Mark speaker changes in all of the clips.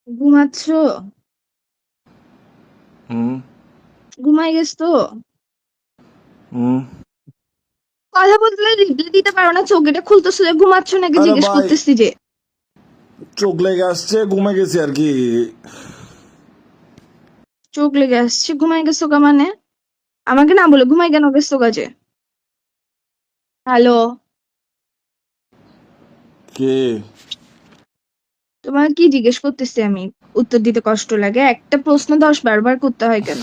Speaker 1: ঘুমাচ্ছ?
Speaker 2: হুম
Speaker 1: ঘুমাই গেছ তো?
Speaker 2: হুম
Speaker 1: কথা বলতে রিপ্লাই দিতে পারো না, চোখটা খুলতেছো যে ঘুমাচ্ছ নাকি
Speaker 2: আরে
Speaker 1: জিজ্ঞেস
Speaker 2: ভাই,
Speaker 1: করতেছি যে।
Speaker 2: চোখ লেগে আসছে, ঘুমে গেছি আর কি।
Speaker 1: চোখ লেগে আসছে, ঘুমাই গেছো গা মানে? আমাকে না বলে ঘুমাই কেন গেছো গা যে? হ্যালো?
Speaker 2: কে?
Speaker 1: তোমার কি জিজ্ঞেস করতেছি আমি? উত্তর দিতে কষ্ট লাগে? একটা প্রশ্ন 10 বার করতে হয় কেন?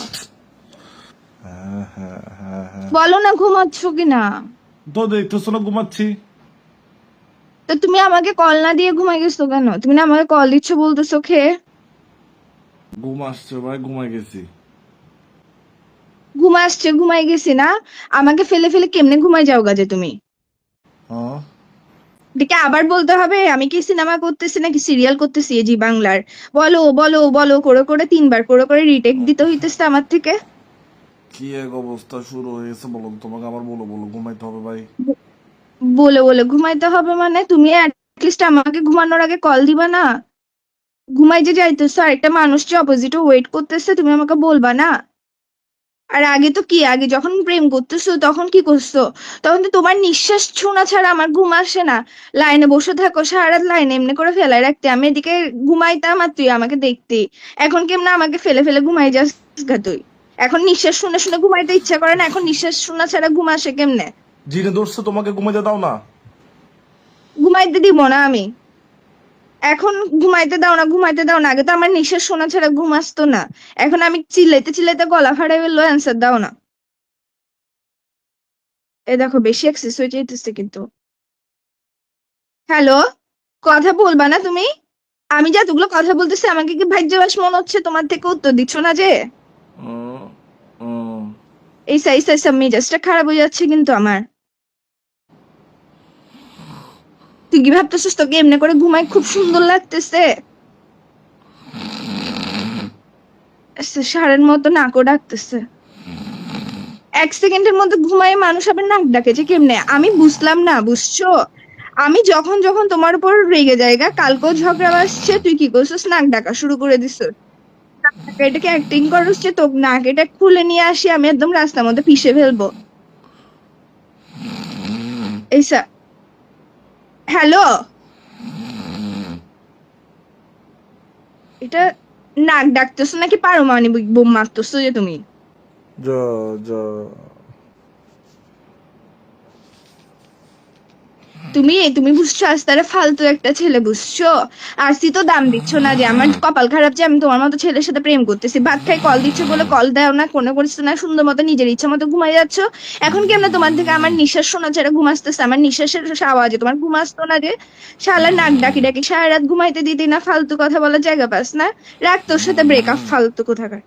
Speaker 2: হ্যাঁ হ্যাঁ হ্যাঁ হ্যাঁ,
Speaker 1: বলো না ঘুমাচ্ছ কিনা।
Speaker 2: তো দেখতেছো না ঘুমাচ্ছি।
Speaker 1: তো তুমি আমাকে কল না দিয়ে ঘুমাই গেছো কেন? তুমি না আমাকে কল দিচ্ছ বলতেছো খেয়ে।
Speaker 2: ঘুম আসছে ভাই, ঘুমাই গেছি।
Speaker 1: ঘুম আসছে, ঘুমাই গেছি না? আমাকে ফেলে ফেলে কেমনে ঘুমাই যাও গা যে তুমি?
Speaker 2: হ্যাঁ,
Speaker 1: এটাকে আবার বলতে হবে আমি কি সিনেমা করতেছি নাকি সিরিয়াল করতেছি এই জি বাংলার? বলো বলো বলো করে করে 3 বার করে করে রিটেক দিতে হইতেছে আমার থেকে।
Speaker 2: কি এক অবস্থা শুরু হয়ে গেছে বলো তো, তোমাকে আবার বলো বলো ঘুমাইতে হবে ভাই।
Speaker 1: ব- বলে বলে ঘুমাইতে হবে মানে তুমি লিস্ট আমাকে ঘুমানোর আগে কল দিবা না? ঘুমাই যে যাইতেছো আর একটা মানুষ যে অপোজিটে ওয়েট করতেছে, তুমি আমাকে বলবা না? আর আগে তো কি, আগে যখন প্রেম করতেছো তখন কি করছো? তখন তো তোমার নিঃশ্বাস শোনা ছাড়া আমার ঘুম আসে না। লাইনে বসে থাকো সারা রাত, লাইনে এমনি করে ফেলাই রাখতে, আমি এদিকে ঘুমাইতাম আর তুই আমাকে দেখতি। এখন কেমন আমাকে ফেলে ফেলে ঘুমাই যাস গা তুই? এখন নিঃশ্বাস শুনে শুনে ঘুমাইতে ইচ্ছা করে না, এখন নিঃশ্বাস শোনা ছাড়া ঘুম আসে কেমনে?
Speaker 2: জিনে ধরছে, তোমাকে ঘুমাইতে দাও না।
Speaker 1: ঘুমাইতে দিব না আমি। এখন ঘুমাইতে দাও না, ঘুমাইতে দাও না, আগে তো আমার নিঃশ্বাস শোনা ছাড়া ঘুম আসতো না। এখন আমি চিল্লাইতে চিল্লাইতে গলা ফাটাই ফেললো, অ্যান্সার দাও না। এ দেখো বেশি এক্সেস হয়ে যেতেছে কিন্তু। হ্যালো? কথা বলবা না তুমি? আমি যে এতগুলো কথা বলতেছি আমাকে কি ভাজ্যবাস মনে হচ্ছে? তোমার থেকে উত্তর দিচ্ছ না যে।
Speaker 2: উম, উম,
Speaker 1: এই সাই সাই সব মেজাজটা খারাপ হয়ে যাচ্ছে কিন্তু আমার। তুই কি ভাবতেছিস তোকে এমনি করে ঘুমাই খুব সুন্দর লাগতেছে? সারের মতো নাকও ডাকতেছে। 1 সেকেন্ডের মধ্যে ঘুমায় মানুষ আবার নাক ডাকে যে কেমনে আমি বুঝলাম না, বুঝছো? আমি যখন যখন তোমার উপর রেগে যায়গা, কালকেও ঝগড়া আসছে, তুই কি করছিস? নাক ডাকা শুরু করে দিছিস। এটাকে অ্যাক্টিং করছ যে তোর নাক এটা খুলে নিয়ে আসি আমি একদম রাস্তার মধ্যে পিষে ফেলবো। এইসা। হ্যালো? এটা নাক ডাকতেছো নাকি পারমাণবিক বোম মারতেছো যে তুমি?
Speaker 2: যা যা।
Speaker 1: তুমি তুমি বুঝছো আস্তারে ফালতু একটা ছেলে, বুঝছো? আসি তো দাম দিচ্ছ না যে, আমার কপাল খারাপ যে আমি তোমার মতো ছেলের সাথে প্রেম করতেছি। ভাত খাই কল দিচ্ছ বলে কল দাও না, কোনো করছো না, সুন্দর মতো নিজের ইচ্ছা মতো ঘুমাই যাচ্ছ। এখন কেমনে তোমার থেকে আমার নিঃশ্বাস শোনা ছাড়া ঘুম আসতেছে? আমার নিঃশ্বাসের আওয়াজে তোমার ঘুম আসতো না যে? শালা নাক ডাকি ডাকি সারা রাত ঘুমাইতে দিতি না, ফালতু কথা বলার জায়গা পাস না। রাখ তোর সাথে ব্রেকআপ, ফালতু কোথাকার।